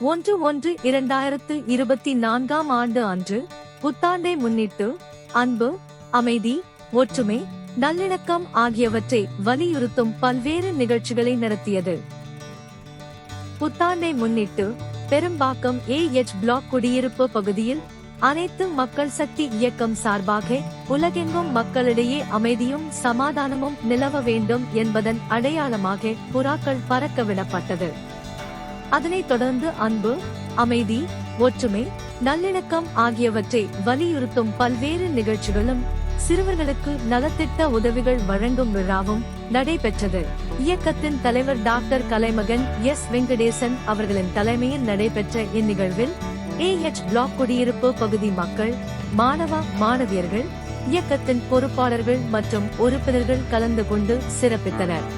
1/1/2024 ஆண்டு அன்று புத்தாண்டை முன்னிட்டு அன்பு, அமைதி, ஒற்றுமை, நல்லிணக்கம் ஆகியவற்றை வலியுறுத்தும் பல்வேறு நிகழ்ச்சிகளை நடத்தியது. புத்தாண்டை முன்னிட்டு பெரும்பாக்கம் AH பிளாக் குடியிருப்பு பகுதியில் அனைத்து மக்கள் சக்தி இயக்கம் சார்பாக உலகெங்கும் மக்களிடையே அமைதியும் சமாதானமும் நிலவ வேண்டும் என்பதன் அடையாளமாக புறாக்கள் பறக்க விடப்பட்டது. அதனைத் தொடர்ந்து அன்பு, அமைதி, ஒற்றுமை, நல்லிணக்கம் ஆகியவற்றை வலியுறுத்தும் பல்வேறு நிகழ்ச்சிகளும் சிறுவர்களுக்கு நலத்திட்ட உதவிகள் வழங்கும் விழாவும் நடைபெற்றது. இயக்கத்தின் தலைவர் டாக்டர் கலைமகன் S. வெங்கடேசன் அவர்களின் தலைமையில் நடைபெற்ற இந்நிகழ்வில் AH பிளாக் குடியிருப்பு பகுதி மக்கள், மாணவ மாணவியர்கள், இயக்கத்தின் பொறுப்பாளர்கள் மற்றும் உறுப்பினர்கள் கலந்து கொண்டு சிறப்பித்தனர்.